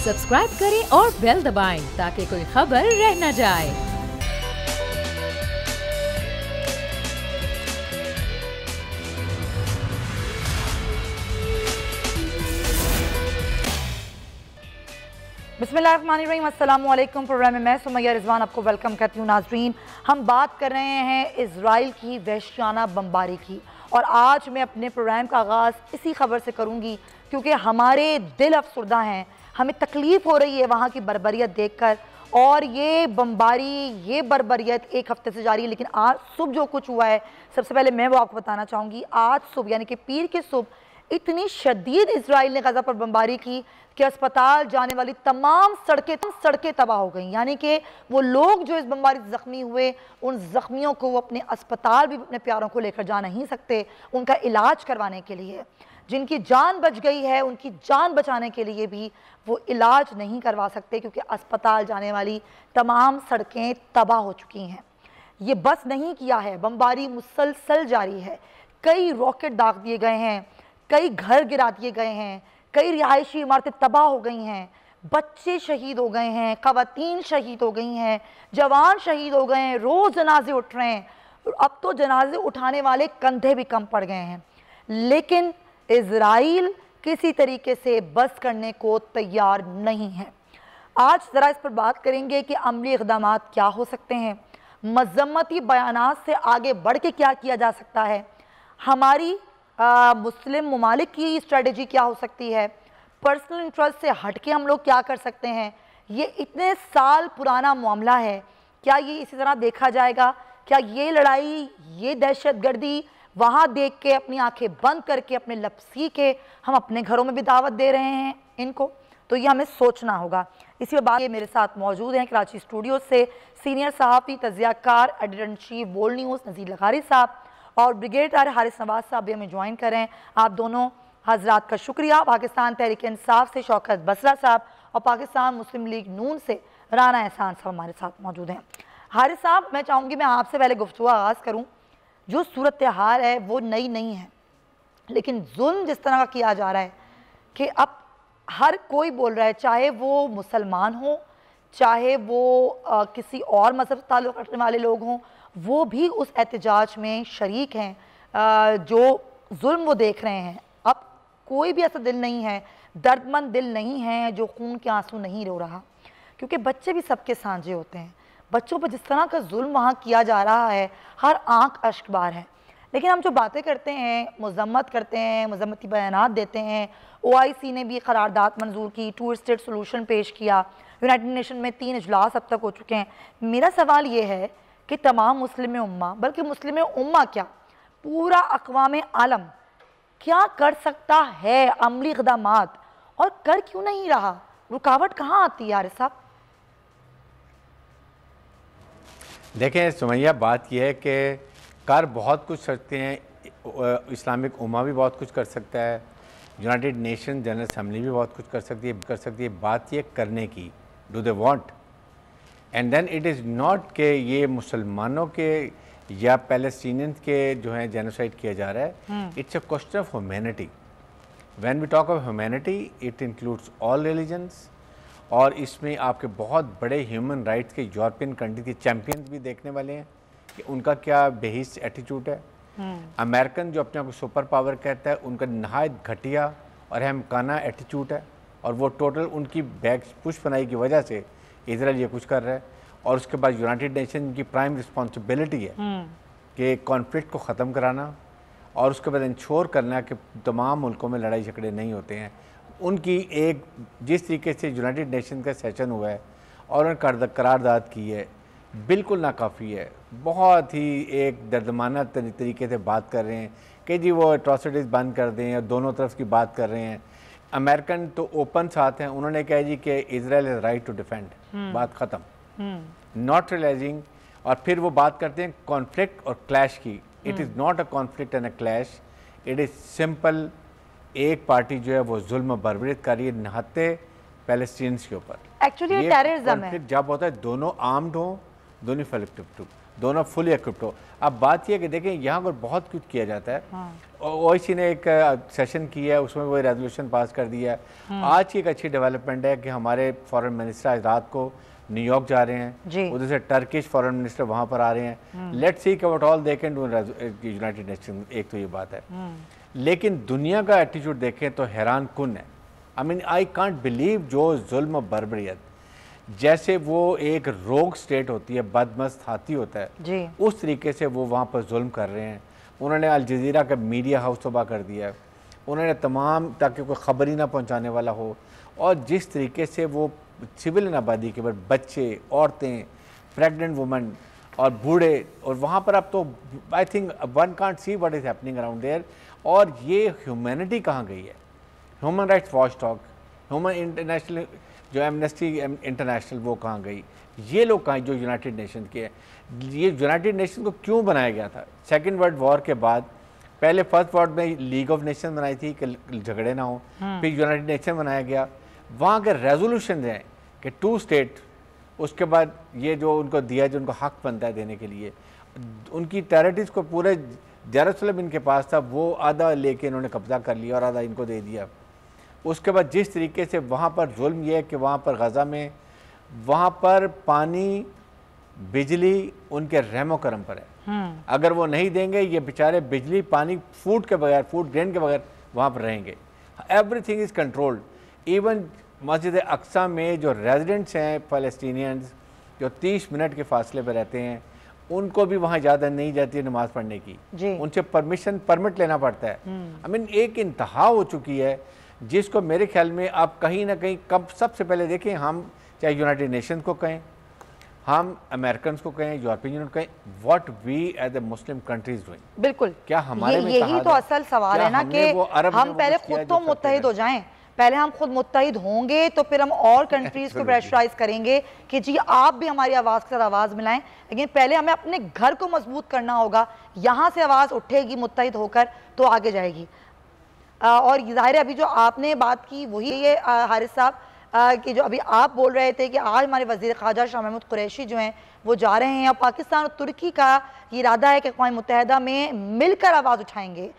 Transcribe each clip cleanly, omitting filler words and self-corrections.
Subscribe करें और bell दबाएं ताकि कोई खबर रह न जाए। बिस्मिल्लाहिर्रहमानिर्रहीम, अस्सलामुअलैकुम। प्रोग्राम में मैं सुमैया रिजवान आपको वेलकम करती हूँ। नाजरीन, हम बात कर रहे हैं इजराइल की वहशियाना बमबारी की, और आज मैं अपने प्रोग्राम का आगाज़ इसी खबर से करूँगी क्योंकि हमारे दिल अफसुर्दा हैं, हमें तकलीफ़ हो रही है वहाँ की बर्बरियत देखकर। और ये बमबारी, ये बर्बरियत एक हफ्ते से जारी है, लेकिन आज सुबह जो कुछ हुआ है, सबसे पहले मैं वो आपको बताना चाहूँगी। आज सुबह यानी कि पीर की सुबह इतनी शदीद इजराइल ने गज़ा पर बमबारी की कि अस्पताल जाने वाली तमाम सड़कें तबाह हो गई। यानी कि वो लोग जो इस बमबारी से ज़ख्मी हुए, उन ज़ख्मियों को वो अपने अस्पताल भी अपने प्यारों को लेकर जा नहीं सकते उनका इलाज करवाने के लिए। जिनकी जान बच गई है, उनकी जान बचाने के लिए भी वो इलाज नहीं करवा सकते क्योंकि अस्पताल जाने वाली तमाम सड़कें तबाह हो चुकी हैं। ये बस नहीं किया है, बमबारी मुसलसल जारी है। कई रॉकेट दाग दिए गए हैं, कई घर गिरा दिए गए हैं, कई रिहायशी इमारतें तबाह हो गई हैं, बच्चे शहीद हो गए हैं, ख़वातीन शहीद हो गई हैं, जवान शहीद हो गए हैं, रोज़ जनाजे उठ रहे हैं। अब तो जनाजे उठाने वाले कंधे भी कम पड़ गए हैं, लेकिन इजराइल किसी तरीके से बस करने को तैयार नहीं है। आज ज़रा इस पर बात करेंगे कि अमली इक़दाम क्या हो सकते हैं, मज़म्मती बयानात से आगे बढ़ के क्या किया जा सकता है, हमारी मुस्लिम ममालिक की स्ट्रेटजी क्या हो सकती है, पर्सनल इंटरेस्ट से हट के हम लोग क्या कर सकते हैं। ये इतने साल पुराना मामला है, क्या ये इसी तरह देखा जाएगा? क्या ये लड़ाई, ये दहशतगर्दी वहाँ देख के अपनी आंखें बंद करके अपने लपसी के हम अपने घरों में भी दावत दे रहे हैं इनको? तो ये हमें सोचना होगा। इसी पर बात मेरे साथ मौजूद हैं कराची स्टूडियो से सीनियर सहाफ़ी, तज़ियाकार, editor in chief Bold News Nazir लगारी साहब और ब्रिगेडियर हारिस नवाज साहब भी हमें ज्वाइन करें। आप दोनों हजरात का शुक्रिया। पाकिस्तान तहरीक इंसाफ से शौकत बसरा साहब और पाकिस्तान मुस्लिम लीग नून से राना एहसान साहब हमारे साथ मौजूद हैं। हारिस साहब, मैं चाहूँगी मैं आपसे पहले गुफ्तगू आगाज़ करूँ। जो सूरत हाल है वो नई नहीं है, लेकिन जुल्म जिस तरह का किया जा रहा है कि अब हर कोई बोल रहा है, चाहे वो मुसलमान हो, चाहे वो किसी और मज़हब से ताल्लुक़ रखने वाले लोग हों, वो भी उस एहतजाज में शरीक हैं। जो जुल्म वो देख रहे हैं, अब कोई भी ऐसा दिल नहीं है, दर्दमंद दिल नहीं है जो खून के आंसू नहीं रो रहा, क्योंकि बच्चे भी सबके सांझे होते हैं। बच्चों पर जिस तरह का जुल्म वहाँ किया जा रहा है, हर आंख अश्कबार है। लेकिन हम जो बातें करते हैं, मज़म्मत करते हैं, मज़म्मती बयानात देते हैं, OIC ने भी करारदाद मंजूर की, 2 स्टेट सोल्यूशन पेश किया, यूनाइटेड नेशन में 3 इजलास अब तक हो चुके हैं। मेरा सवाल ये है कि तमाम मुस्लिम उम्मा, बल्कि मुस्लिम उम्मा क्या, पूरा अक़वाम आलम क्या कर सकता है अमली इक़दामात, और कर क्यों नहीं रहा? रुकावट कहाँ आती है यार साहब? देखें सुमैया, बात यह है कि कर बहुत कुछ सकते हैं, इस्लामिक उम्मा भी बहुत कुछ कर सकता है, यूनाइटेड नेशन जनरल असम्बली भी बहुत कुछ कर सकती है। बात ये करने की, do they want, and then it is not कि ये मुसलमानों के या पैलेस्टीनियंस के जो है जेनोसाइड किया जा रहा है। It's a question of humanity. When we talk of humanity, it includes all religions, और इसमें आपके बहुत बड़े ह्यूमन राइट्स के यूरोपियन कंट्री के चैम्पियंस भी देखने वाले हैं कि उनका क्या बेहिस एटीट्यूड है। अमेरिकन जो अपने आप को सुपर पावर कहता है, उनका नहायत घटिया और अहमकाना एटीट्यूड है, और वो टोटल उनकी बैग पुष्पनाई की वजह से इजराइल ये कुछ कर रहा है। और उसके बाद यूनाइटेड नेशन की प्राइम रिस्पॉन्सिबिलिटी है कि कॉन्फ्लिक्ट को ख़त्म कराना, और उसके बाद इंश्योर करना कि तमाम मुल्कों में लड़ाई झगड़े नहीं होते हैं। उनकी एक जिस तरीके से यूनाइटेड नेशन का सेशन हुआ है और उन्होंने करारदाद की है, बिल्कुल नाकाफ़ी है। बहुत ही एक दर्दमाना तरीके से बात कर रहे हैं कि जी वो एट्रॉसिटीज़ बंद कर दें, और दोनों तरफ की बात कर रहे हैं। अमेरिकन तो ओपन साथ हैं, उन्होंने कहा जी कि Israel is right to defend, बात ख़त्म, नॉट रियलाइजिंग। और फिर वो बात करते हैं कॉन्फ्लिक्ट और क्लैश की। It is not a conflict and a clash, it is simple. एक पार्टी जो है वो जुल्म बर्बरियत कर रही है नहाते पैलेस्टीनियंस के ऊपर। एक्चुअली टेररिज्म है। जब होता है दोनों आर्म्ड हों, दोनों दोनों फुली इक्विप्ड हो। अब बात यह है कि देखें यहाँ पर बहुत कुछ किया जाता है। ओआईसी ने एक सेशन किया है, उसमें वो रेजोल्यूशन पास कर दिया है। आज की एक अच्छी डेवलपमेंट है कि हमारे फॉरेन मिनिस्टर आज रात को न्यूयॉर्क जा रहे हैं, उधर से टर्किश फॉरेन मिनिस्टर वहाँ पर आ रहे हैं। Let's see what all they can do United nation. एक तो ये बात है, लेकिन दुनिया का एटीट्यूड देखें तो हैरान कुन है। I mean I can't believe जो जुल्म बर्बरियत, जैसे वो एक रोग स्टेट होती है, बदमस्त हाथी होता है, उस तरीके से वो वहाँ पर जुल्म कर रहे हैं। उन्होंने अल जज़ीरा का मीडिया हाउस तबाह कर दिया है, उन्होंने तमाम, ताकि कोई ख़बर ही ना पहुँचाने वाला हो। और जिस तरीके से वो सिविल आबादी के ऊपर बच्चे, औरतें, प्रेग्नेंट वुमेन और बूढ़े, और वहाँ पर अब तो I think one can't see what is happening around there. और ये ह्यूमैनिटी कहाँ गई है? Human rights watch talk, human international, जो एमनेस्टी इंटरनेशनल, वो कहाँ गई? ये लोग कहाँ, जो यूनाइटेड नेशन के हैं? ये यूनाइटेड नेशन को क्यों बनाया गया था? सेकेंड वर्ल्ड वॉर के बाद पहले फर्स्ट वर्ल्ड में लीग ऑफ नेशन बनाई थी कि झगड़े ना हो, फिर यूनाइटेड नेशन बनाया गया, वहाँ के रेजोल्यूशन हैं कि 2 स्टेट, उसके बाद ये जो उनको दिया, जो उनको हक बनता है देने के लिए, उनकी टेरिटरीज को पूरे जेरूसलम इनके पास था, वो आधा लेके इन्होंने कब्जा कर लिया और आधा इनको दे दिया। उसके बाद जिस तरीके से वहाँ पर जुल्म यह है कि वहाँ पर गज़ा में, वहाँ पर पानी, बिजली उनके रहमो करम पर है। अगर वो नहीं देंगे, ये बेचारे बिजली, पानी, फूड के बगैर, फूड ग्रेन के बगैर वहाँ पर रहेंगे। Everything is controlled. इवन मस्जिद अक्सा में जो रेजिडेंट्स हैं फ़लस्तीनियंस, जो 30 मिनट के फासले पर रहते हैं, उनको भी वहाँ ज़्यादा नहीं जाती है नमाज़ पढ़ने की, उनसे परमिट लेना पड़ता है। आई मीन एक इंतहा हो चुकी है, जिसको मेरे ख्याल में आप कहीं ना कहीं, कब सबसे पहले देखें, हम चाहे यूनाइटेड नेशन को कहें, हम अमेरिकन को कहें, यूरोपियन यूनियन को कहें, what we as a Muslim countries doing. बिल्कुल, क्या हमारे में यही तो असल सवाल है ना कि हम पहले खुद तो मुत्तहिद हो जाएं, पहले हम खुद मुत्तहिद होंगे तो फिर हम और कंट्रीज को प्रेशराइज करेंगे कि जी आप भी हमारी आवाज़ के साथ आवाज़ मिलाएं। लेकिन पहले हमें अपने घर को मजबूत करना होगा, यहाँ से आवाज़ उठेगी मुत्तहिद होकर तो आगे जाएगी। और ज़ाहिर है अभी जो आपने बात की वही ये हारिस साहब कि जो अभी आप बोल रहे थे कि आज हमारे वज़ीर ख़ारजा शाह महमूद कुरैशी जो हैं वो जा रहे हैं और पाकिस्तान और तुर्की का इरादा है कि अक़वाम मुत्तहिदा में मिलकर आवाज़ उठाएंगे।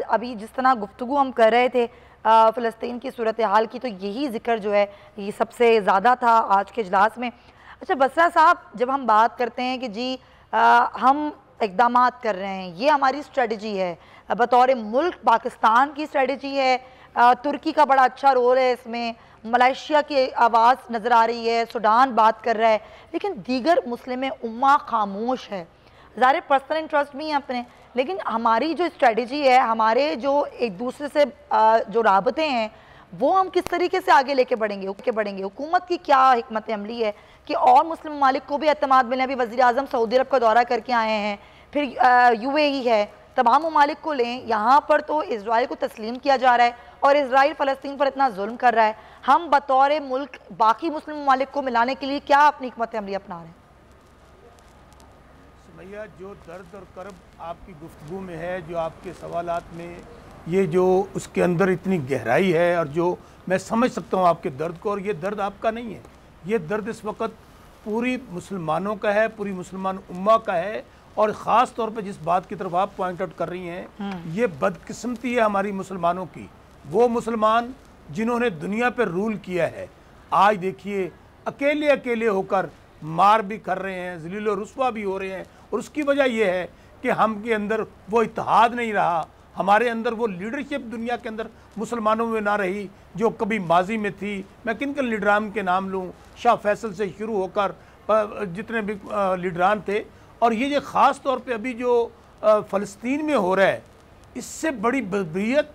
अभी जिस तरह गुफ्तगू हम कर रहे थे फ़लस्तीन की सूरत हाल की, तो यही जिक्र जो है ये सबसे ज़्यादा था आज के इजलास में। अच्छा बसरा साहब, जब हम बात करते हैं कि जी हम इक़दाम कर रहे हैं, ये हमारी स्ट्रेटजी है, बतौर मुल्क पाकिस्तान की स्ट्रेटजी है, तुर्की का बड़ा अच्छा रोल है इसमें, मलेशिया की आवाज़ नज़र आ रही है, सूडान बात कर रहा है, लेकिन दीगर मुस्लिम उम्मा खामोश है। ज़ाहिर पर्सनल इंटरेस्ट भी हैं अपने, लेकिन हमारी जो स्ट्रेटजी है, हमारे जो एक दूसरे से जो राबते हैं, वो हम किस तरीके से आगे लेके बढ़ेंगे हुकूमत की क्या हिकमत अमली है कि और मुस्लिम ममालिक को भी एतमाद मिले। अभी वज़ीर आज़म सऊदी अरब का दौरा करके आए हैं, फिर UAE है, तमाम ममालिक को लें। यहाँ पर तो इजराइल को तस्लीम किया जा रहा है और इजराइल फ़लस्तीन पर इतना जुल्म कर रहा है। हम बतौर मुल्क बाकी मुस्लिम ममालिक को मिलाने के लिए क्या अपनी हिकमत अमली अपना रहे हैं? सुमैया, जो दर्द और करब आपकी गुफ्तगू में है, जो आपके सवालात में ये जो उसके अंदर इतनी गहराई है, और जो मैं समझ सकता हूँ आपके दर्द को, और ये दर्द आपका नहीं है, ये दर्द इस वक्त पूरी मुसलमानों का है, पूरी मुसलमान उम्मा का है। और ख़ास तौर पे जिस बात की तरफ आप पॉइंट आउट कर रही हैं, ये बदकिस्मती है हमारी मुसलमानों की। वो मुसलमान जिन्होंने दुनिया पर रूल किया है, आज देखिए अकेले अकेले होकर मार भी कर रहे हैं, ज़लील और रुस्वा भी हो रहे हैं। और उसकी वजह यह है कि हम के अंदर वो इत्तेहाद नहीं रहा, हमारे अंदर वो लीडरशिप दुनिया के अंदर मुसलमानों में ना रही जो कभी माजी में थी। मैं किन किन लीडरान के नाम लूँ, शाह फैसल से शुरू होकर जितने भी लीडरान थे। और ये जो ख़ास तौर पे अभी जो फ़लस्तीन में हो रहा है, इससे बड़ी बर्बरियत,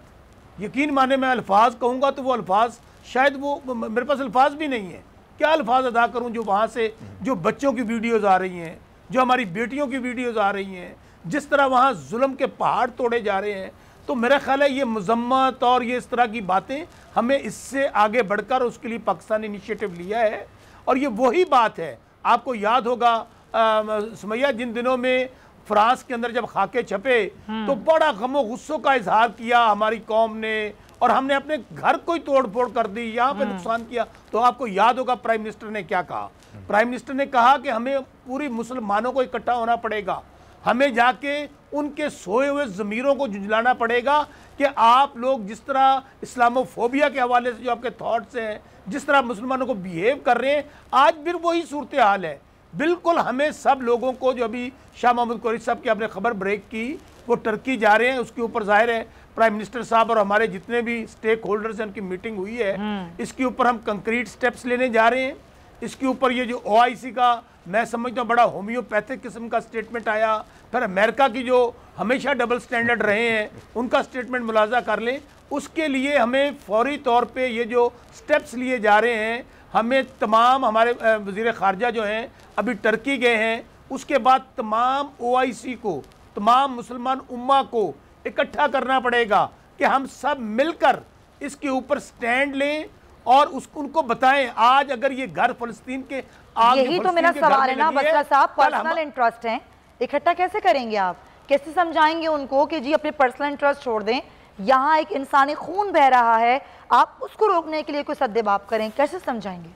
यकीन माने मैं अल्फाज कहूँगा तो वो अल्फाज शायद वो मेरे पास अल्फाज भी नहीं है, क्या अल्फाज अदा करूँ। जो वहाँ से जो बच्चों की वीडियोज़ आ रही हैं, जो हमारी बेटियों की वीडियोज़ आ रही हैं, जिस तरह वहाँ जुल्म के पहाड़ तोड़े जा रहे हैं, तो मेरा ख्याल है ये मजम्मत और ये इस तरह की बातें हमें इससे आगे बढ़कर उसके लिए पाकिस्तान इनिशिएटिव लिया है। और ये वही बात है, आपको याद होगा सुमैया, जिन दिनों में फ्रांस के अंदर जब खाके छपे तो बड़ा गमो गुस्सों का इजहार किया हमारी कौम ने, और हमने अपने घर को ही तोड़ फोड़ कर दी, यहाँ पे नुकसान किया। तो आपको याद होगा प्राइम मिनिस्टर ने क्या कहा। प्राइम मिनिस्टर ने कहा कि हमें पूरी मुसलमानों को इकट्ठा होना पड़ेगा, हमें जाके उनके सोए हुए ज़मीरों को झुंझलाना पड़ेगा कि आप लोग जिस तरह इस्लामोफोबिया के हवाले से जो आपके थॉट्स हैं, जिस तरह मुसलमानों को बिहेव कर रहे हैं, आज फिर वही सूरत हाल है। बिल्कुल हमें सब लोगों को, जो अभी शाह महमूद कुरैशी साहब की आपने खबर ब्रेक की, वो टर्की जा रहे हैं, उसके ऊपर जाहिर है प्राइम मिनिस्टर साहब और हमारे जितने भी स्टेक होल्डर्स हैं उनकी मीटिंग हुई है। इसके ऊपर हम कंक्रीट स्टेप्स लेने जा रहे हैं। इसके ऊपर ये जो OIC का मैं समझता हूँ बड़ा होम्योपैथिक किस्म का स्टेटमेंट आया, फिर अमेरिका की जो हमेशा डबल स्टैंडर्ड रहे हैं उनका स्टेटमेंट मुलाजा कर लें। उसके लिए हमें फौरी तौर पे ये जो स्टेप्स लिए जा रहे हैं, हमें तमाम हमारे वज़ीर ख़ारजा जो हैं अभी टर्की गए हैं, उसके बाद तमाम OIC को, तमाम मुसलमान उम्मा को इकट्ठा करना पड़ेगा कि हम सब मिलकर इसके ऊपर स्टैंड लें और उनको बताएं। आज अगर ये घर फ़लस्तीन के यही तो मेरा सवाल है ना बसरा साहब, पर्सनल इंटरेस्ट हैं, इकट्ठा कैसे करेंगे आप? कैसे समझाएंगे उनको कि जी अपने पर्सनल इंटरेस्ट छोड़ दें, यहाँ एक इंसानी खून बह रहा है, आप उसको रोकने के लिए कोई सद्देबाब करें, कैसे समझाएंगे?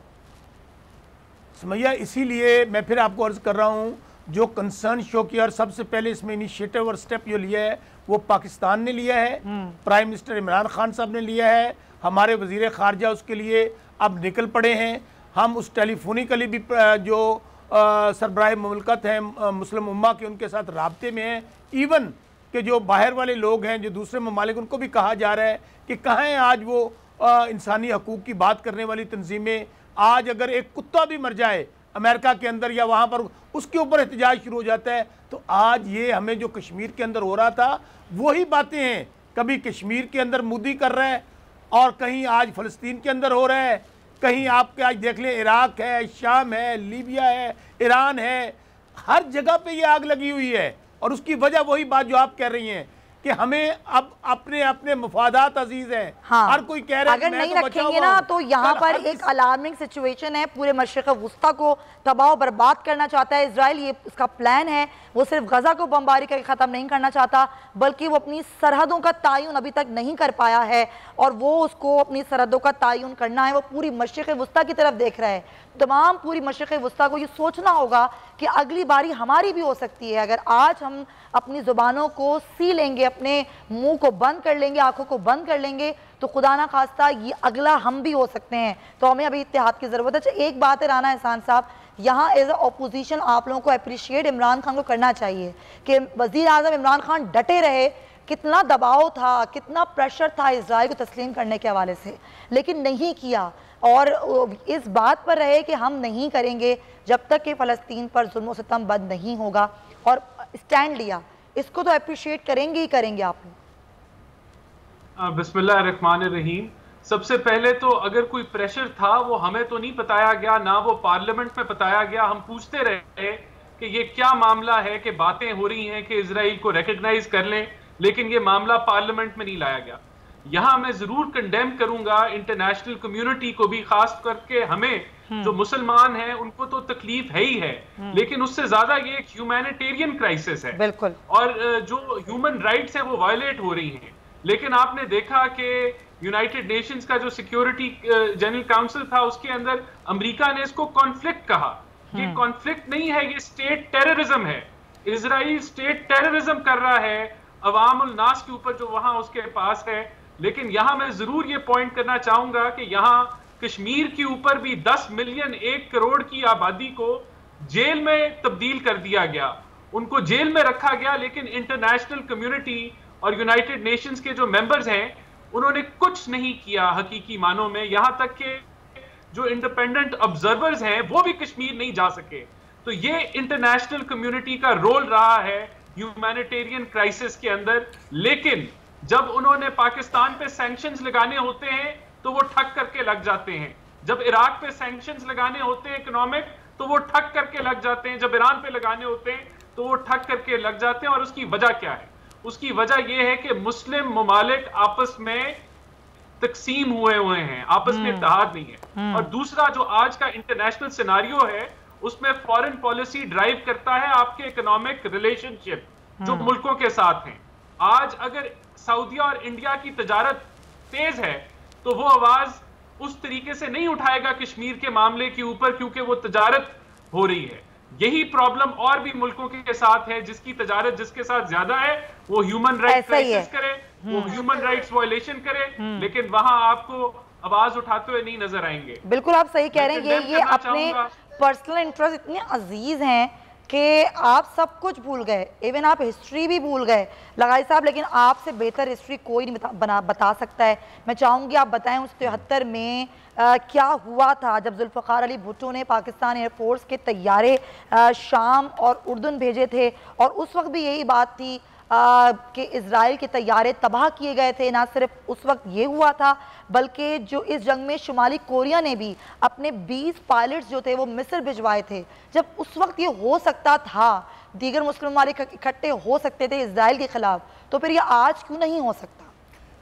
समैया, इसीलिए मैं फिर आपको अर्ज कर रहा हूँ, जो कंसर्न शो किया और सबसे पहले इसमें इनिशिएटिव और स्टेप जो लिया है वो पाकिस्तान ने लिया है, प्राइम मिनिस्टर इमरान खान साहब ने लिया है, हमारे वज़ीर ख़ारजा उसके लिए अब निकल पड़े हैं। हम उस टेलीफोनिकली भी जो सरबराह मुमलकत हैं मुस्लिम उम्मा के, उनके साथ राब्ते में हैं। इवन कि जो बाहर वाले लोग हैं, जो दूसरे ममालिक, उनको भी कहा जा रहा है कि कहाँ हैं आज वो इंसानी हकूक़ की बात करने वाली तंजीमें। आज अगर एक कुत्ता भी मर जाए अमेरिका के अंदर या वहाँ पर, उसके ऊपर एहतजाज शुरू हो जाता है। तो आज ये हमें जो कश्मीर के अंदर हो रहा था वही बातें हैं, कभी कश्मीर के अंदर मोदी कर रहा है और कहीं आज फ़लस्तीन के अंदर हो रहा है, कहीं आपके आज देख लें इराक है, शाम है, लीबिया है, ईरान है, हर जगह पे ये आग लगी हुई है। और उसकी वजह वही बात जो आप कह रही हैं कि हमें अब अपने अपने मुफादात अजीज हैं। हाँ, हर कोई कह रहा है अगर नहीं रखेंगे ना तो यहाँ पर एक अलार्मिंग सिचुएशन है, पूरे मशरिक़ वुस्ता को तबाह बर्बाद करना चाहता है इजराइल। ये उसका प्लान है, वो सिर्फ गजा को बमबारी करके ख़त्म नहीं करना चाहता, बल्कि वो अपनी सरहदों का तयन अभी तक नहीं कर पाया है और वो उसको अपनी सरहदों का तयन करना है। वो पूरी मशरिक़ वुस्ता की तरफ देख रहा है। तमाम पूरी मशरिक़ वुस्ता को ये सोचना होगा कि अगली बारी हमारी भी हो सकती है। अगर आज हम अपनी ज़ुबानों को सी लेंगे, अपने मुंह को बंद कर लेंगे, आंखों को बंद कर लेंगे, तो खुदा ना खास्ता ये अगला हम भी हो सकते हैं। तो हमें अभी इत्तेहाद की ज़रूरत है। अच्छा, एक बात है राना एहसान साहब, यहाँ एज अ अपोजिशन आप लोगों को अप्रिशिएट इमरान खान को करना चाहिए कि वज़ीर आज़म इमरान खान डटे रहे। कितना दबाव था, कितना प्रेशर था इजराइल को तस्लीम करने के हवाले से, लेकिन नहीं किया। और इस बात पर रहे कि हम नहीं करेंगे जब तक कि फ़लस्तीन पर जुल्म सितम बंद नहीं होगा, और स्टैंड लिया। इसको तो अप्रिशिएट करेंगे ही करेंगे आप लोग। बिस्मिल्लाहिर्रहमानिर्रहीम। सबसे पहले तो अगर कोई प्रेशर था वो हमें तो नहीं बताया गया, ना वो पार्लियामेंट में बताया गया। हम पूछते रहे कि ये क्या मामला है कि बातें हो रही हैं कि इजराइल को रिकॉग्नाइज कर लें, लेकिन ये मामला पार्लियामेंट में नहीं लाया गया। यहाँ मैं जरूर कंडेम करूंगा इंटरनेशनल कम्युनिटी को भी, खास करके हमें जो मुसलमान हैं उनको तो तकलीफ है ही है, लेकिन उससे ज्यादा ये एक ह्यूमैनिटेरियन क्राइसिस है। बिल्कुल। और जो ह्यूमन राइट्स हैं वो वायलेट हो रही हैं। लेकिन आपने देखा कि यूनाइटेड नेशंस का जो सिक्योरिटी जनरल काउंसिल था उसके अंदर अमेरिका ने इसको कॉन्फ्लिक्ट कहा। ये कॉन्फ्लिक्ट नहीं है, ये स्टेट टेररिज्म है। इजराइल स्टेट टेररिज्म कर रहा है अवामुल नास के ऊपर जो वहां उसके पास है। लेकिन यहां मैं जरूर ये पॉइंट करना चाहूंगा कि यहां कश्मीर के ऊपर भी 10 मिलियन 1 करोड़ की आबादी को जेल में तब्दील कर दिया गया, उनको जेल में रखा गया। लेकिन इंटरनेशनल कम्युनिटी और यूनाइटेड नेशंस के जो मेंबर्स हैं उन्होंने कुछ नहीं किया हकीकी मानों में। यहां तक कि जो इंडिपेंडेंट ऑब्जर्वर्स हैं वो भी कश्मीर नहीं जा सके। तो ये इंटरनेशनल कम्युनिटी का रोल रहा है ह्यूमैनिटेरियन क्राइसिस के अंदर। लेकिन जब उन्होंने पाकिस्तान पे सैंक्शंस लगाने होते हैं तो वो ठक करके लग जाते हैं। जब इराक पे सैंक्शंस लगाने होते हैं इकोनॉमिक तो वो ठक करके लग जाते हैं। जब ईरान पे लगाने होते हैं तो वो ठक करके लग जाते हैं। और उसकी वजह क्या है? उसकी वजह यह है कि मुस्लिम ममालिक आपस में तकसीम हुए हैं, आपस में इत्तेहाद नहीं है। और दूसरा जो आज का इंटरनेशनल सिनारियो है उसमें फॉरेन पॉलिसी ड्राइव करता है आपके इकोनॉमिक रिलेशनशिप जो मुल्कों के साथ हैं। आज अगर सऊदीया और इंडिया की तजारत तेज है तो वो आवाज उस तरीके से नहीं उठाएगा कश्मीर के मामले के ऊपर, क्योंकि वो तजारत हो रही है। यही प्रॉब्लम और भी मुल्कों के साथ है, जिसकी तजारत जिसके साथ ज्यादा है वो ह्यूमन राइट्स क्राइसिस करे, वो ह्यूमन राइट्स वायलेशन करे, लेकिन वहां आपको आवाज उठाते हुए नहीं नजर आएंगे। बिल्कुल आप सही कह रहे हैं। ये अपने पर्सनल इंटरेस्ट इतने अजीज हैं कि आप सब कुछ भूल गए, इवन आप हिस्ट्री भी भूल गए लगाई साहब, लेकिन आपसे बेहतर हिस्ट्री कोई नहीं बता सकता है। मैं चाहूँगी आप बताएं उस 73 में क्या हुआ था जब जुल्फ़िकार अली भुट्टो ने पाकिस्तान एयरफोर्स के तैयारे शाम और उर्दून भेजे थे, और उस वक्त भी यही बात थी कि इजराइल के तैयारे तबाह किए गए थे। ना सिर्फ उस वक्त ये हुआ था, बल्कि जो इस जंग में शुमाली कोरिया ने भी अपने 20 पायलट्स जो थे वो मिस्र भिजवाए थे। जब उस वक्त ये हो सकता था, दीगर मुस्लिम ममालिक इकट्ठे हो सकते थे इजराइल के खिलाफ, तो फिर ये आज क्यों नहीं हो सकता?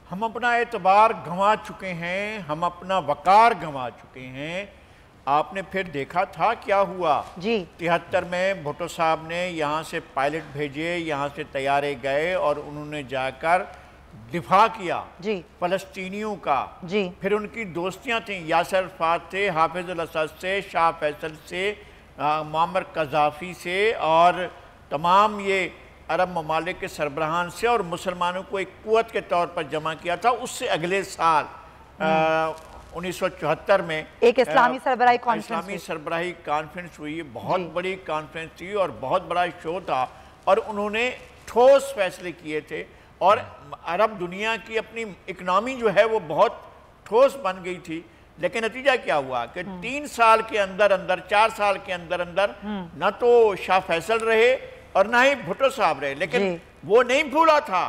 हम अपना एतबार गंवा चुके हैं, हम अपना वकार गंवा चुके हैं। आपने फिर देखा था क्या हुआ जी 73 में भुट्टो साहब ने यहाँ से पायलट भेजे, यहाँ से तैयारे गए और उन्होंने जाकर दिफा किया जी फ़लस्तीनियों का जी। फिर उनकी दोस्तियाँ थीं, यासर अरफात थे, हाफिज़ अल असद से, शाह फैसल से, मुअम्मर कज़ाफ़ी से और तमाम ये अरब ममालिक के सरबराहान से, और मुसलमानों को एक क़ुव्वत के तौर पर जमा किया था। उससे अगले साल 1974 में एक इस्लामी सरबराही कॉन्फ्रेंस हुई। बहुत बड़ी कॉन्फ्रेंस थी और बहुत बड़ा शो था, और उन्होंने ठोस फैसले किए थे, और अरब दुनिया की अपनी इकनॉमी जो है वो बहुत ठोस बन गई थी। लेकिन नतीजा क्या हुआ कि 3 साल के अंदर अंदर, 4 साल के अंदर अंदर न तो शाह फैसल रहे और ना ही भुट्टो साहब रहे। लेकिन वो नहीं भूला था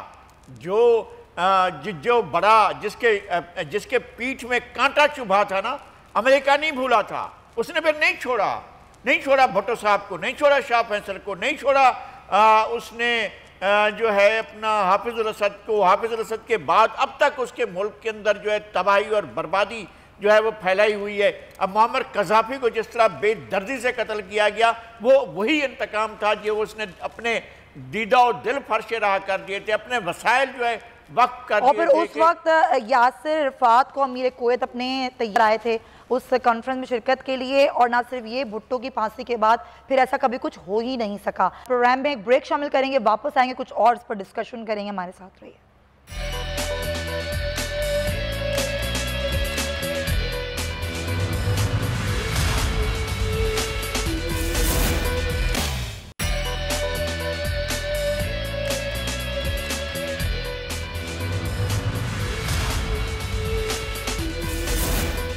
जो बड़ा जिसके पीठ में कांटा चुभा था ना, अमेरिका नहीं भूला था। उसने फिर नहीं छोड़ा भुट्टो साहब को, नहीं छोड़ा शाह फैसल को, नहीं छोड़ा उसने जो है अपना हाफिज़ अल असद को। हाफिज़ अल असद के बाद अब तक उसके मुल्क के अंदर जो है तबाही और बर्बादी जो है वो फैलाई हुई है। अब मुअम्मर कज़ाफ़ी को जिस तरह बेदर्दी से कत्ल किया गया, वो वही इंतकाम था जो उसने अपने दीदा और दिल फर्श रहा कर दिए थे, अपने वसाइल जो है वक्त कर दिए। और फिर उस वक्त यासिर अरफात को अमीर कुवैत अपने तैयार आए थे उस कॉन्फ्रेंस में शिरकत के लिए, और ना सिर्फ ये, भुट्टो की फांसी के बाद फिर ऐसा कभी कुछ हो ही नहीं सका। प्रोग्राम में एक ब्रेक शामिल करेंगे, वापस आएंगे, कुछ और इस पर डिस्कशन करेंगे। हमारे साथ रहिए।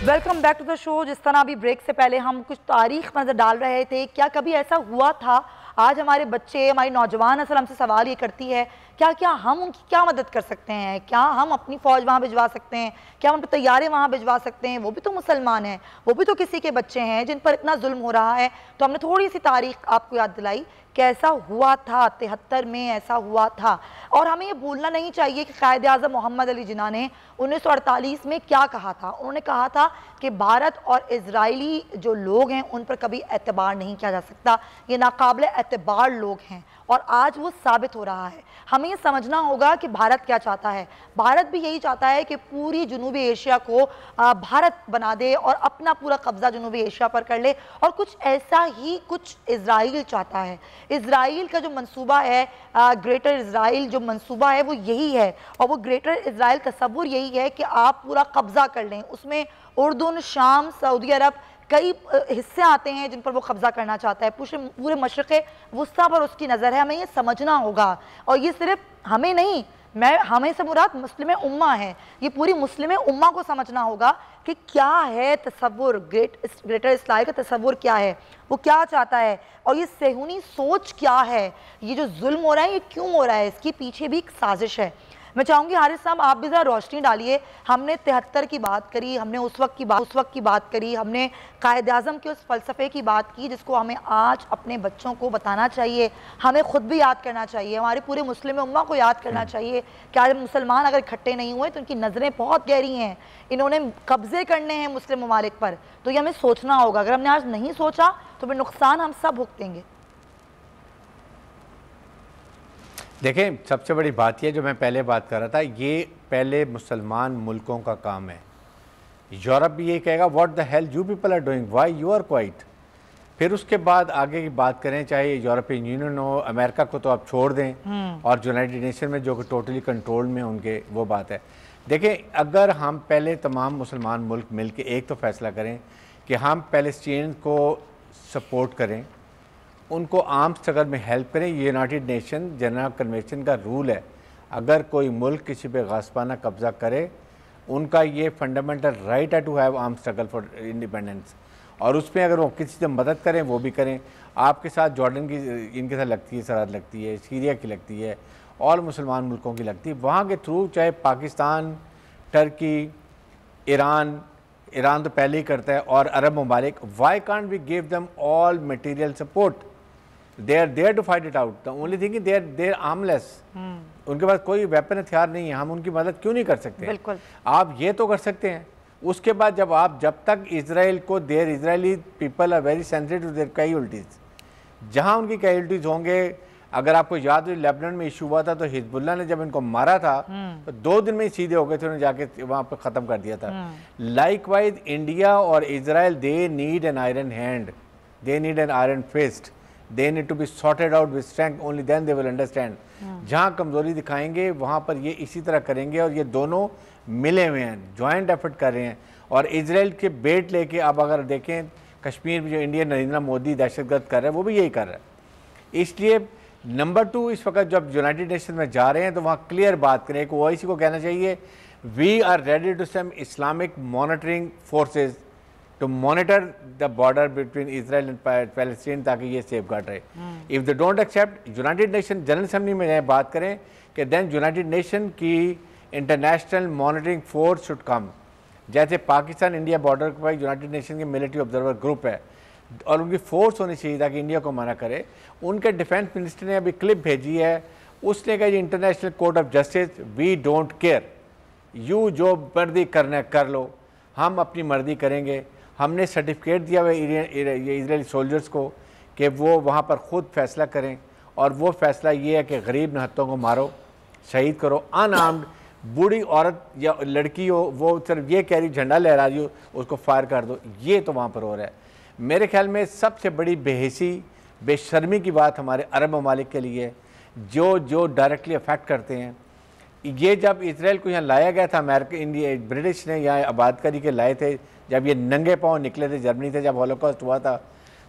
Welcome back to the show. जिस तरह अभी ब्रेक से पहले हम कुछ तारीख नजर डाल रहे थे, क्या कभी ऐसा हुआ था? आज हमारे बच्चे, हमारी नौजवान असल हमसे सवाल ये करती है, क्या हम उनकी क्या मदद कर सकते हैं? क्या हम अपनी फ़ौज वहाँ भिजवा सकते हैं? क्या हम अपने तैयारे वहाँ भिजवा सकते हैं? वो भी तो मुसलमान हैं, वो भी तो किसी के बच्चे हैं जिन पर इतना जुल्म हो रहा है। तो हमने थोड़ी सी तारीख आपको याद दिलाई, कैसा हुआ था 73 में, ऐसा हुआ था। और हमें ये भूलना नहीं चाहिए कि कायद आज़म मोहम्मद अली जिन्ना ने 1948 में क्या कहा था। उन्होंने कहा था कि भारत और इजरायली जो लोग हैं उन पर कभी एतबार नहीं किया जा सकता, ये नाकाबिले एतबार लोग हैं, और आज वो साबित हो रहा है। हमें ये समझना होगा कि भारत क्या चाहता है। भारत भी यही चाहता है कि पूरी जनूबी एशिया को भारत बना दे और अपना पूरा कब्जा जनूबी एशिया पर कर ले, और कुछ ऐसा ही कुछ इजराइल चाहता है। इजराइल का जो मंसूबा है, ग्रेटर इजराइल जो मंसूबा है वो यही है, और वो ग्रेटर इजराइल तस्वुर यही है कि आप पूरा कब्जा कर लें। उसमें उर्दून, शाम, सऊदी अरब कई हिस्से आते हैं जिन पर वो कब्जा करना चाहता है। पूरे मशरिक़ वुस्ता पर उसकी नज़र है। हमें ये समझना होगा, और ये सिर्फ हमें नहीं, हमें से मुराद मुस्लिम उम्मा है। ये पूरी मुस्लिम उम्मा को समझना होगा कि क्या है तसव्वुर, ग्रेटर इस्राइल का तसव्वुर क्या है, वो क्या चाहता है, और ये सेहूनी सोच क्या है। ये जो जुल्म हो रहा है ये क्यों हो रहा है, इसके पीछे भी एक साजिश है। मैं चाहूँगी हारिस साहब आप भी ज़रा रोशनी डालिए। हमने 73 की बात करी, हमने उस वक्त की बात करी, हमने कायद आज़म के उस फ़लसफ़े की बात की जिसको हमें आज अपने बच्चों को बताना चाहिए, हमें ख़ुद भी याद करना चाहिए, हमारे पूरे मुस्लिम उम्मा को याद करना चाहिए कि आज मुसलमान अगर इकट्ठे नहीं हुए तो उनकी नज़रें बहुत गहरी हैं, इन्होंने कब्ज़े करने हैं मुस्लिम ममालिक पर। तो ये हमें सोचना होगा। अगर हमने आज नहीं सोचा तो फिर नुकसान हम सब भुगतेंगे। देखें, सबसे बड़ी बात यह जो मैं पहले बात कर रहा था, ये पहले मुसलमान मुल्कों का काम है। यूरोप भी ये कहेगा what the hell you people are doing, why you are quiet. फिर उसके बाद आगे की बात करें, चाहे यूरोपियन यूनियन हो, अमेरिका को तो आप छोड़ दें, और यूनाइटेड नेशन में जो कि टोटली कंट्रोल में उनके, वो बात है। देखें, अगर हम पहले तमाम मुसलमान मुल्क मिल के एक तो फैसला करें कि हम पैलेस्टीन को सपोर्ट करें, उनको आर्म स्ट्रगल में हेल्प करें। यूनाइटेड नेशन जनरल कन्वेंशन का रूल है, अगर कोई मुल्क किसी पे गास्पाना कब्ज़ा करे, उनका ये फंडामेंटल राइट है to have arm struggle for independence, और उसमें अगर वो किसी से मदद करें वो भी करें। आपके साथ जॉर्डन की इनके साथ लगती है, सरहद लगती है, सीरिया की लगती है, और मुसलमान मुल्कों की लगती है। वहाँ के थ्रू चाहे पाकिस्तान, टर्की, ईरान तो पहले ही करता है, और अरब ममालिक, why can't we give them all material support, they are there to fight it out. The only thing they are armless, उनके पास कोई वेपन हथियार नहीं है, हम उनकी मदद क्यों नहीं कर सकते? बिल्कुल, आप ये तो कर सकते हैं। उसके बाद जब तक इजराइल को, there Israeli people are very sensitive to their casualties, जहाँ उनकी कैजुअल्टीज होंगे, अगर आपको याद हो लेबनान में इशू हुआ था तो हिजबुल्लाह ने जब इनको मारा था तो 2 दिन में ही सीधे हो गए थे, उन्होंने जाके वहाँ पर ख़त्म कर दिया था। लाइकवाइज इंडिया और Israel, they need an iron hand, they need an iron fist, they need to be sorted out with strength, only then they will understand. जहाँ कमज़ोरी दिखाएंगे वहाँ पर ये इसी तरह करेंगे, और ये दोनों मिले हुए हैं, जॉइंट एफर्ट कर रहे हैं। और इजराइल के बेट लेके अब अगर देखें कश्मीर में जो इंडिया नरेंद्र मोदी दहशतगर्द कर रहा है वो भी यही कर रहा है। इसलिए नंबर 2, इस वक्त जब यूनाइटेड नेशन में जा रहे हैं तो वहाँ क्लियर बात करें, को ओआईसी को कहना चाहिए we are ready to send Islamic monitoring forces to monitor the border between Israel and Palestine, ताकि ये सेफ गार्ड रहे। If they don't accept, United Nation General Assembly में बात करें कि देन यूनाइटेड नेशन की international monitoring force should come. जैसे Pakistan India border पर यूनाइटेड नेशन के मिलिट्री ऑब्जर्वर ग्रुप है, और उनकी फोर्स होनी चाहिए ताकि इंडिया को मना करे। उनके डिफेंस मिनिस्टर ने अभी क्लिप भेजी है, उसने कहा International Court of Justice, we don't care, you जो मर्जी करना कर लो, हम अपनी मर्जी करेंगे। हमने सर्टिफिकेट दिया हुआ इजरायली सोल्जर्स को कि वो वहाँ पर ख़ुद फैसला करें, और वो फैसला ये है कि गरीब नहत्तों को मारो, शहीद करो, अनआर्म्ड बूढ़ी औरत या लड़की हो वो सिर्फ ये कह रही झंडा लहरा रही हो उसको फायर कर दो। ये तो वहाँ पर हो रहा है। मेरे ख्याल में सबसे बड़ी बेहिसी, बेशर्मी की बात हमारे अरब ममालिक के लिए जो डायरेक्टली अफेक्ट करते हैं। ये जब इसराइल को यहाँ लाया गया था, अमेरिका, इंडिया, ब्रिटिश ने यहाँ आबादकारी के लाए थे, जब ये नंगे पाँव निकले थे जर्मनी से, जब हॉलोकॉस्ट हुआ था,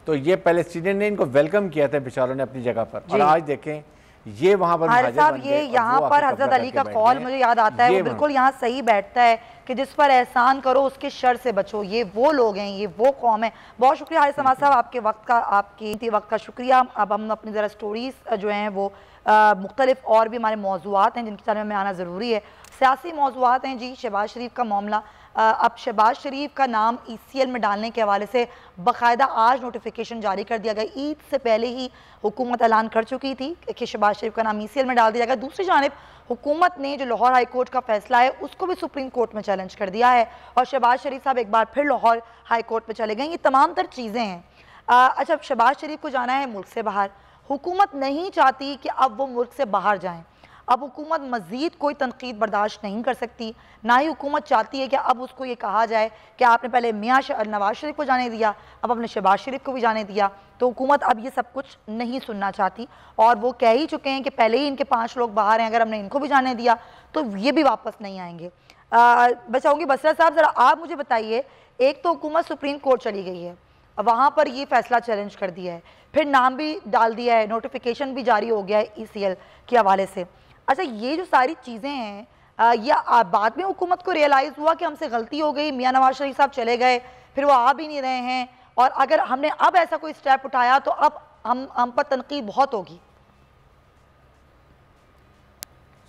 तो ये पैलेस्टीनियन ने इनको वेलकम किया था बेचारों ने अपनी जगह पर। और आज देखें ये वहाँ पर साहब, ये यहाँ पर हजरत अली का कौल मुझे याद आता है, वो बिल्कुल यहाँ सही बैठता है कि जिस पर एहसान करो उसके शर से बचो। ये वो लोग हैं, ये वो कौम है। बहुत शुक्रिया हारिस समाद साहब, आपके वक्त का, आपके वक्त का शुक्रिया। अब हम अपनी ज़रा स्टोरीज़ जो हैं वो मुख्तलिफ और भी हमारे मौज़ूआत हैं जिनकी तरह में आना ज़रूरी है। सियासी मौज़ूआत हैं जी, शहबाज शरीफ का मामला। अब शहबाज शरीफ का नाम ECL में डालने के हवाले से बाकायदा आज नोटिफिकेशन जारी कर दिया गया। ईद से पहले ही हुकूमत ऐलान कर चुकी थी कि शहबाज शरीफ का नाम ECL में डाल दिया गया। दूसरी जानिब हुकूमत ने जो लाहौर हाई कोर्ट का फैसला है उसको भी सुप्रीम कोर्ट में चैलेंज कर दिया है, और शहबाज शरीफ साहब एक बार फिर लाहौर हाई कोर्ट में चले गए। ये तमाम तर चीज़ें हैं। अच्छा, शहबाज शरीफ को जाना है मुल्क से बाहर, हुकूमत नहीं चाहती कि अब वो मुल्क से बाहर जाएँ। अब हुकूमत मज़ीद कोई तनकीद बर्दाश्त नहीं कर सकती, ना ही हुकूमत चाहती है कि अब उसको ये कहा जाए कि आपने पहले मियाँ नवाज शरीफ को जाने दिया, अब अपने शहबाज शरीफ को भी जाने दिया। तो हुकूमत अब ये सब कुछ नहीं सुनना चाहती, और वो कह ही चुके हैं कि पहले ही इनके 5 लोग बाहर हैं, अगर हमने इनको भी जाने दिया तो ये भी वापस नहीं आएंगे। बचाऊँगी बसरा साहब, ज़रा आप मुझे बताइए, एक तो हुकूमत सुप्रीम कोर्ट चली गई है, वहाँ पर ये फैसला चैलेंज कर दिया है, फिर नाम भी डाल दिया है, नोटिफिकेशन भी जारी हो गया है ECL के हवाले से। अच्छा, ये जो सारी चीज़ें हैं, ये बाद में हुकूमत को रियलाइज़ हुआ कि हमसे गलती हो गई, मियाँ नवाज शरीफ साहब चले गए, फिर वो आ भी नहीं रहे हैं, और अगर हमने अब ऐसा कोई स्टेप उठाया तो अब हम पर तनकीद बहुत होगी।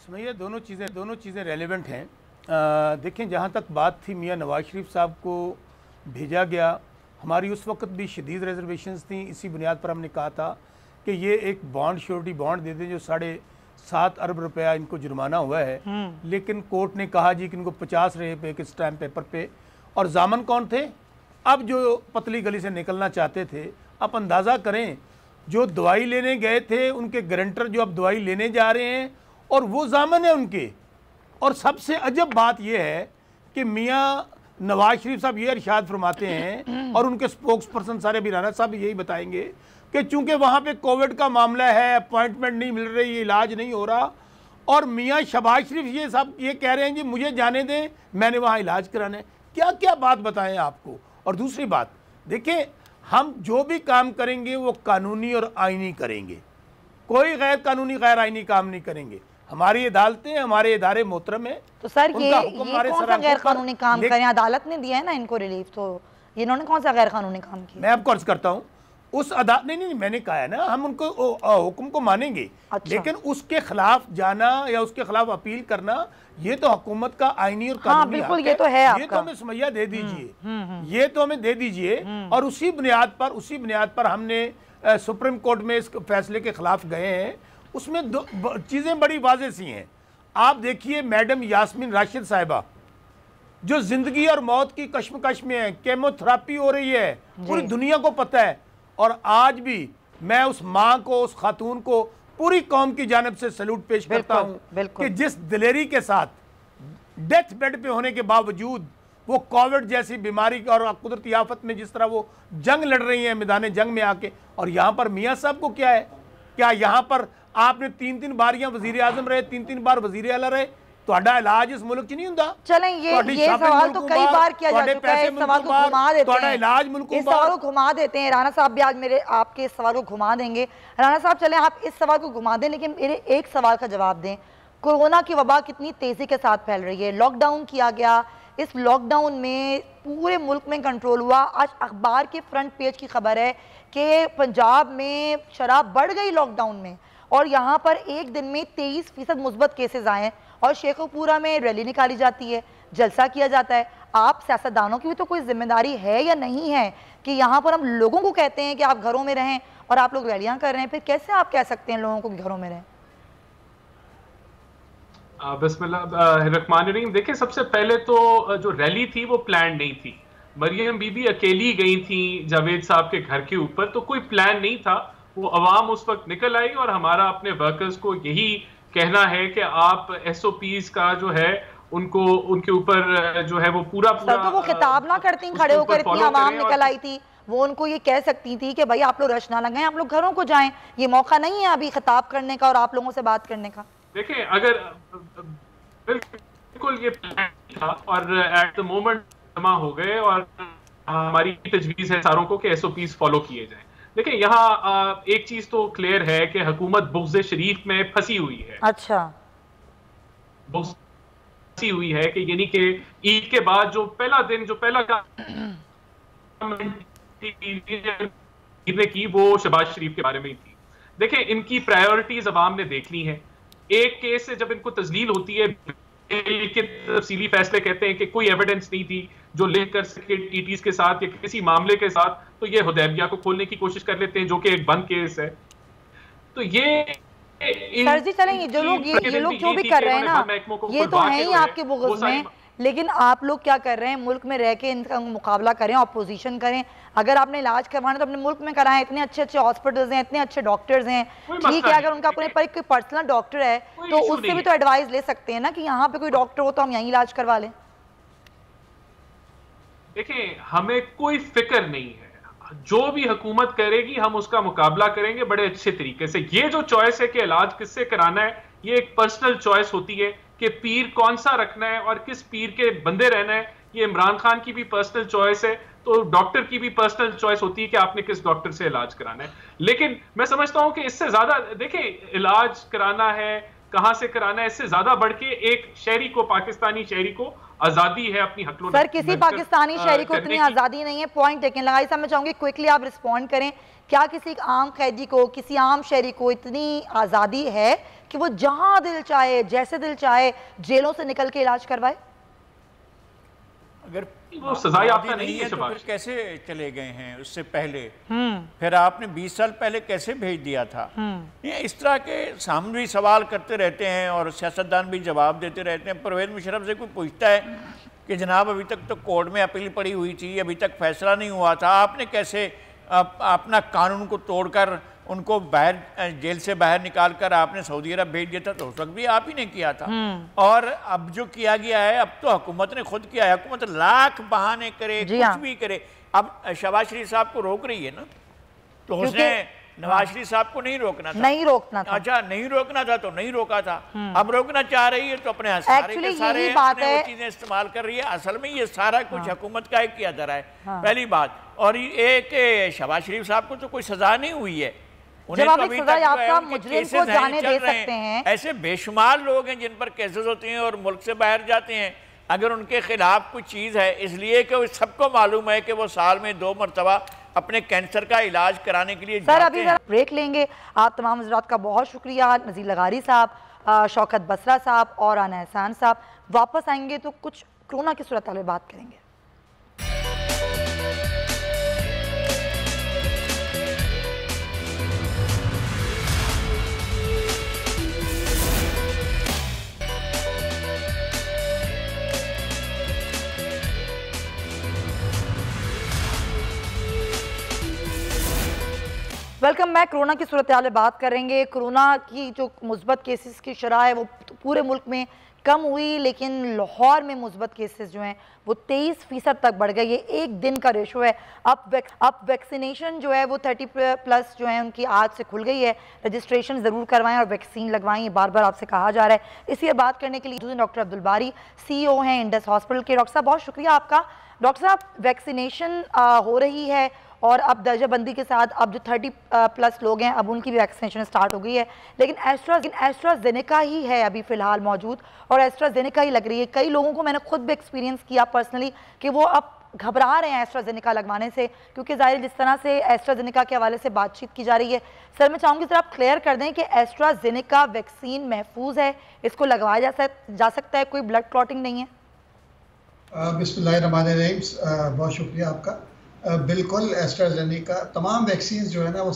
सुमैया, दोनों चीज़ें रेलेवेंट हैं। देखें, जहाँ तक बात थी मियाँ नवाज शरीफ साहब को भेजा गया, हमारी उस वक्त भी शदीद रिजर्वेशंस थी। इसी बुनियाद पर हमने कहा था कि ये एक बॉन्ड, श्योरिटी बॉन्ड दे दें, जो 7.5 अरब रुपया इनको जुर्माना हुआ है। लेकिन कोर्ट ने कहा जी कि इनको 50 रहे पे किस टाइम पेपर पे, और जामन कौन थे? अब जो पतली गली से निकलना चाहते थे। आप अंदाज़ा करें, जो दवाई लेने गए थे उनके गारंटर जो अब दवाई लेने जा रहे हैं, और वो जामन है उनके, और सबसे अजब बात यह है कि मियाँ नवाज शरीफ साहब ये इरशाद फरमाते हैं और उनके स्पोक्स पर्सन सारे भी राना साहब यही बताएंगे कि चूंकि वहाँ पे कोविड का मामला है, अपॉइंटमेंट नहीं मिल रही, इलाज नहीं हो रहा, और मियाँ शहबाज शरीफ ये साहब ये कह रहे हैं जी मुझे जाने दें, मैंने वहाँ इलाज कराना है। क्या क्या बात बताएं आपको। और दूसरी बात देखिए, हम जो भी काम करेंगे वो कानूनी और आईनी करेंगे, कोई गैर कानूनी गैर आईनी काम नहीं करेंगे। हमारी अदालतें, हमारे इदारे मोहतरम है। तो सर ये कौन सा गैर कानूनी काम करें? अदालत ने दिया है ना इनको रिलीफ, तो इन्होंने कौन सा गैर कानूनी काम किया? मैं आपको अर्ज करता हूँ, उस अदालत नहीं, मैंने कहा है ना हम उनको हुक्म को मानेंगे। अच्छा। लेकिन उसके खिलाफ जाना या उसके खिलाफ अपील करना ये तो हुकूमत का आईनी और कानूनी बिल्कुल ये तो है आपका। ये तो हमें सुमैया दे दीजिए, ये तो हमें दे दीजिए। और उसी बुनियाद पर हमने सुप्रीम कोर्ट में इस फैसले के खिलाफ गए हैं। उसमें दो चीज़ें बड़ी वाज़ेह सी हैं। आप देखिए मैडम यास्मीन राशिद साहिबा जो ज़िंदगी और मौत की कश्मकश में है, केमोथेरापी हो रही है, पूरी दुनिया को पता है। और आज भी मैं उस माँ को, उस खातून को पूरी कौम की जानिब से सैल्यूट पेश करता हूँ कि जिस दिलेरी के साथ डेथ बेड पे होने के बावजूद वो कोविड जैसी बीमारी और कुदरती आफत में जिस तरह वो जंग लड़ रही हैं मैदान जंग में आके। और यहाँ पर मियाँ साहब को क्या है, क्या यहाँ पर आपने 3-3 बार यहाँ वजीर आजम रहे, 3-3 बार वजीर आला रहे, तो इलाज इस मुल्क नहीं होता? चलें ये सवाल तो कई बार किया जा चुका है। इस सवाल को घुमा देते हैं, इलाज मुल्क इस सवाल को घुमा देते हैं। राना साहब भी आज मेरे आपके इस सवाल को घुमा देंगे। राना साहब चलें आप इस सवाल को घुमा दें, लेकिन मेरे एक सवाल का जवाब दें। कोरोना की वबा कितनी तेजी के साथ फैल रही है, लॉकडाउन किया गया, इस लॉकडाउन में पूरे मुल्क में कंट्रोल हुआ। आज अखबार के फ्रंट पेज की खबर है कि पंजाब में शराब बढ़ गई लॉकडाउन में, और यहाँ पर एक दिन में 23% मुस्बत केसेस आए हैं। और शेखोपुरा में रैली निकाली जाती है, जलसा किया जाता है। आप सियासतदानों की भी तो कोई जिम्मेदारी है या नहीं है कि यहाँ पर हम लोगों को कहते हैं कि आप घरों में रहें और आप लोग रैलियां कर रहे हैं, फिर कैसे आप कह सकते हैं लोगों को कि घरों में रहें? बिस्मिल्लाहिर्रहमानिर्रहीम। देखिए, सबसे पहले तो जो रैली थी वो प्लान नहीं थी। मरियम बीबी अकेली गई थी जावेद साहब के घर के ऊपर, तो कोई प्लान नहीं था। वो अवाम उस वक्त निकल आई और हमारा अपने वर्कर्स को यही कहना है कि आप SOPs का जो है उनको उनके ऊपर जो है वो पूरा तो वो खिताब ना करती खड़े होकर, इतनी आवाम निकल आई थी, वो उनको ये कह सकती थी कि भाई आप लोग रश ना लगाएं, आप लोग घरों को जाएं। ये मौका नहीं है अभी खिताब करने का और आप लोगों से बात करने का। देखिए, अगर बिल्कुल ये प्लान था और एट द मोमेंट जमा हो गए और हमारी तजवीज़ है सारों को कि SOPs फॉलो किए जाएं। देखिए, यहाँ एक चीज तो क्लियर है कि हुकूमत बुग़्ज़ शरीफ में फंसी हुई है। अच्छा, बुग़्ज़ फंसी हुई है कि यानी कि ईद के बाद जो पहला दिन जो पहला की वो शहबाज शरीफ के बारे में ही थी। देखिए, इनकी प्रायोरिटीज अवाम ने देख ली है। एक केस से जब इनको तस्लील होती है के तफसीली फैसले कहते हैं कि कोई एविडेंस नहीं थी जो लिंक कर सके टीटीज के साथ या किसी मामले के साथ, तो ये हुदैबिया को खोलने की कोशिश कर लेते हैं जो कि एक बंद केस है। तो ये सर जी चलें, ये लोग जो भी कर रहे हैं ना, ये तो है ही आपके बुग़्ज़ में, लेकिन आप लोग क्या कर रहे हैं, मुल्क में रह के इनका मुकाबला करें, अपोजिशन करें। अगर आपने इलाज करवाना तो अपने मुल्क में कराएं, इतने अच्छे अच्छे हॉस्पिटल्स हैं, इतने अच्छे डॉक्टर्स हैं। ठीक है, अगर उनका अपने पर कोई पर्सनल डॉक्टर है तो उससे भी तो एडवाइस ले सकते हैं ना कि यहाँ पे कोई डॉक्टर हो तो हम यहीं इलाज करवा लें। देखिए, हमें कोई फिक्र नहीं है, जो भी हुकूमत करेगी हम उसका मुकाबला करेंगे बड़े अच्छे तरीके से। ये जो चॉइस है कि इलाज किससे कराना है, ये एक पर्सनल चॉइस होती है कि पीर कौन सा रखना है और किस पीर के बंदे रहना है। ये इमरान खान की भी पर्सनल चॉइस है, तो डॉक्टर की भी पर्सनल चॉइस होती है कि आपने किस डॉक्टर से इलाज कराना है। लेकिन मैं समझता हूं कि इससे ज्यादा देखिए, इलाज कराना है, कहां से कराना है, इससे ज्यादा बढ़ के एक शहरी को, पाकिस्तानी शहरी को आजादी है अपनी हकलों। सर, किसी पाकिस्तानी शहरी को इतनी आजादी नहीं है। Point taken. लगाई साहब, मैं चाहूंगी क्विकली आप रिस्पॉन्ड करें। क्या किसी आम कैदी को, किसी आम शहरी को इतनी आजादी है कि वो जहां दिल चाहे, जैसे दिल चाहे, जेलों से निकल के इलाज करवाए? अगर वो सजा याफ्ता नहीं है तो फिर कैसे चले गए हैं उससे पहले? फिर आपने 20 साल पहले कैसे भेज दिया था? ये इस तरह के सामने सवाल करते रहते हैं और सियासतदान भी जवाब देते रहते हैं। परवेज़ मुशर्रफ से कोई पूछता है कि जनाब अभी तक तो कोर्ट में अपील पड़ी हुई थी, अभी तक फैसला नहीं हुआ था, आपने कैसे अपना कानून को तोड़कर उनको बाहर जेल से बाहर निकाल कर आपने सऊदी अरब भेज दिया था, तो उस वक्त भी आप ही ने किया था। और अब जो किया गया है, अब तो हुकूमत ने खुद किया है। हुकूमत लाख बहाने करे, कुछ भी करे, अब शहबाज शरीफ साहब को रोक रही है ना, तो उसने नवाज शरीफ साहब को नहीं रोकना था। नहीं रोकना था। अच्छा, नहीं रोकना था तो नहीं रोका था। अब रोकना चाह रही है तो अपने सारे बात है, चीजें इस्तेमाल कर रही है। असल में ये सारा कुछ हुकूमत का ही किया जा रहा है। पहली बात, और एक शहबाज शरीफ साहब को तो कोई सजा नहीं हुई है। जब आप एक सजायाफ्ता मुजरिम को जाने दे सकते हैं। ऐसे बेशुमार लोग हैं जिन पर केसेस होते हैं और मुल्क से बाहर जाते हैं। अगर उनके खिलाफ कोई चीज़ है, इसलिए कि सबको मालूम है कि वो साल में 2 मरतबा अपने कैंसर का इलाज कराने के लिए सर अभी ब्रेक लेंगे। आप तमाम हज़रात का बहुत शुक्रिया। नज़ीर लगारी साहब, शौकत बसरा साहब और आना एहसान साहब। वापस आएंगे तो कुछ कोरोना की सूरत में बात करेंगे। Welcome back. कोरोना की सूरत हाल बात करेंगे। कोरोना की जो मुस्बत केसेस की शरह है वो पूरे मुल्क में कम हुई, लेकिन लाहौर में मुस्बत केसेस जो हैं वो 23% तक बढ़ गए। ये एक दिन का रेशो है। अब वैक्सीनेशन जो है वो 30+ जो है उनकी आज से खुल गई है। रजिस्ट्रेशन ज़रूर करवाएं और वैक्सीन लगवाएं, बार बार आपसे कहा जा रहा है। इसी बात करने के लिए डॉक्टर अब्दुल बारी CEO हैं इंडस हॉस्पिटल के। डॉक्टर साहब बहुत शुक्रिया आपका। डॉक्टर साहब, वैक्सीनेशन हो रही है और अब दर्जाबंदी के साथ अब जो 30+ लोग हैं अब उनकी भी वैक्सीनेशन स्टार्ट हो गई है, लेकिन एस्ट्राजेनेका ही है अभी फ़िलहाल मौजूद और एस्ट्राजेनेका ही लग रही है। कई लोगों को मैंने खुद भी एक्सपीरियंस किया पर्सनली कि वो अब घबरा रहे हैं एस्ट्राजेनेका लगवाने से, क्योंकि ज़ाहिर जिस तरह से एस्ट्राजेनेका के हवाले से बातचीत की जा रही है। सर मैं चाहूँगी सर आप क्लियर कर दें कि एस्ट्राजेनेका वैक्सीन महफूज है, इसको लगवाया जा सकता है, कोई ब्लड क्लॉटिंग नहीं है? बिस्मिल्लाहिर्रहमानिर्रहीम, बहुत शुक्रिया आपका। बिल्कुल, एस्ट्राजेनेका तमाम वैक्सीन जो है ना वो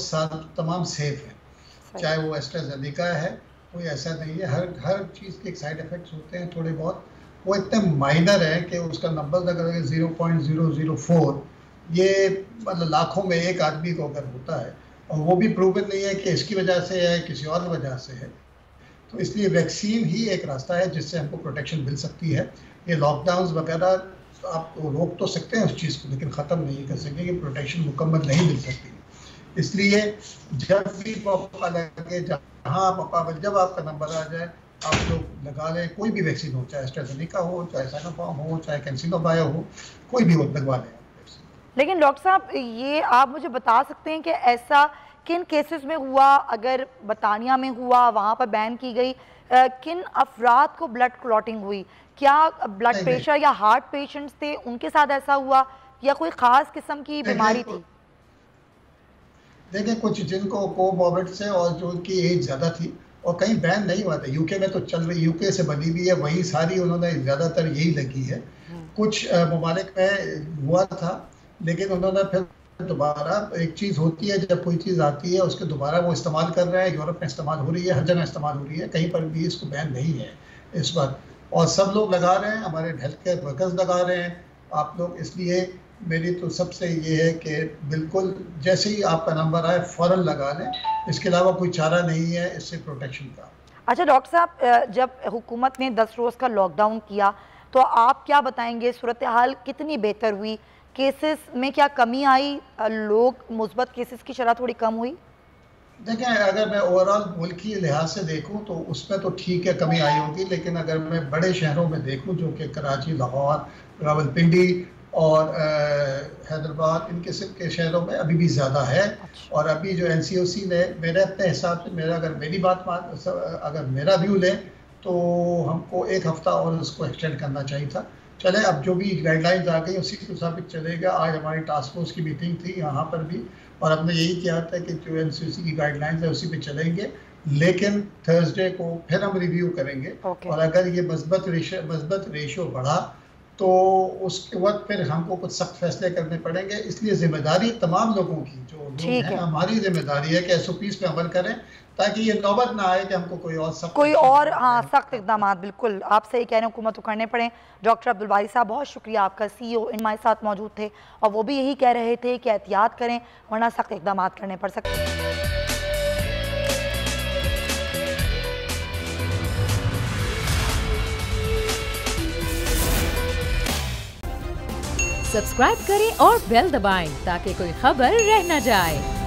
तमाम सेफ है। चाहे वो एस्ट्राजेनेका है, कोई ऐसा नहीं है। हर चीज़ के एक साइड इफ़ेक्ट्स होते हैं थोड़े बहुत, वो इतने माइनर है कि उसका नंबर अगर 0.004, ये मतलब लाखों में एक आदमी को अगर होता है, और वो भी प्रूवन नहीं है कि इसकी वजह से है किसी और वजह से है। तो इसलिए वैक्सीन ही एक रास्ता है जिससे हमको प्रोटेक्शन मिल सकती है। ये लॉकडाउन वगैरह आप रोक तो सकते हैं उस चीज़ को, लेकिन ख़त्म नहीं कर सकेंगे, प्रोटेक्शन मुकम्मल नहीं मिल सकती। इसलिए जब भी मौका लगे, जब आपका नंबर आ जाए आप लोग लगा लें। कोई भी वैक्सीन हो, चाहे एस्ट्राजेनेका हो, चाहे साइनोफार्म हो, चाहे कैंसिलोबायो हो, कोई भी हो, लगवा लें। लेकिन डॉक्टर साहब ये आप मुझे बता सकते हैं कि ऐसा किन केसेस में हुआ? अगर बरतानिया में हुआ, वहाँ पर बैन की गई, किन अफराद को ब्लड क्लॉटिंग हुई? क्या ब्लड प्रेशर या हार्ट पेशेंट्स थे उनके साथ ऐसा हुआ, या कोई ख़ास किस्म की बीमारी थी? देखिए, कुछ जिनको कोमॉर्बिड्स है और जो उनकी एज ज़्यादा थी, और कहीं बैन नहीं हुआ था। यूके में तो चल रही, यूके से बनी हुई है, वही सारी उन्होंने ज़्यादातर यही लगी है। कुछ ममालिक में हुआ था, लेकिन उन्होंने फिर दोबारा, एक चीज़ होती है जब कोई चीज़ आती है उसके दोबारा वो इस्तेमाल कर रहे हैं। यूरोप में इस्तेमाल हो रही है, हर जगह इस्तेमाल हो रही है, कहीं पर भी इसको बैन नहीं है इस बार। और सब लोग लगा रहे हैं, हमारे हेल्थ केयर वर्कर्स लगा रहे हैं, आप लोग। इसलिए मेरी तो सबसे ये है कि बिल्कुल जैसे ही आपका नंबर आए फ़ौरन लगा लें, इसके अलावा कोई चारा नहीं है इससे प्रोटेक्शन का। अच्छा डॉक्टर साहब, जब हुकूमत ने 10 रोज़ का लॉकडाउन किया तो आप क्या बताएंगे, सूरत हाल कितनी बेहतर हुई? केसेस में क्या कमी आई? लोग मुस्बत केसेस की शरह थोड़ी कम हुई? देखें, अगर मैं ओवरऑल मुल्की लिहाज से देखूं तो उसमें तो ठीक है, कमी आई होगी। लेकिन अगर मैं बड़े शहरों में देखूं जो कि कराची, लाहौर, रावलपिंडी और हैदराबाद, इन किस्म के शहरों में अभी भी ज़्यादा है। और अभी जो NCOC ने, मेरे अपने हिसाब से, अगर मेरा व्यू लें तो हमको 1 हफ़्ता और उसको एक्सटेंड करना चाहिए था। चले, अब जो भी गाइडलाइंस आ गई उसी के मुताबिक चलेगा। आज हमारी टास्क फोर्स की मीटिंग थी यहाँ पर भी, और हमने यही किया था कि जो NCOC की गाइडलाइंस है उसी पे चलेंगे, लेकिन थर्सडे को फिर हम रिव्यू करेंगे। और अगर ये मस्बत रेशो बढ़ा तो उसके वक्त फिर हमको कुछ सख्त फैसले करने पड़ेंगे। इसलिए जिम्मेदारी तमाम लोगों की, जो लोग हैं, हमारी जिम्मेदारी है कि SOPs पे अमल करें, ताकि ये नौबत ना आए कि हमको कोई और सख्त इकदाम बिल्कुल आप सही कह रहे हैं, हुकूमत को करने पड़े। डॉक्टर अब्दुल बारी साहब बहुत शुक्रिया आपका, CEO हमारे साथ मौजूद थे और वो भी यही कह रहे थे कि एहतियात करें वरना सख्त इकदाम करने पड़ सकते हैं। सब्सक्राइब करें और बेल दबाएं ताकि कोई खबर रह न जाए।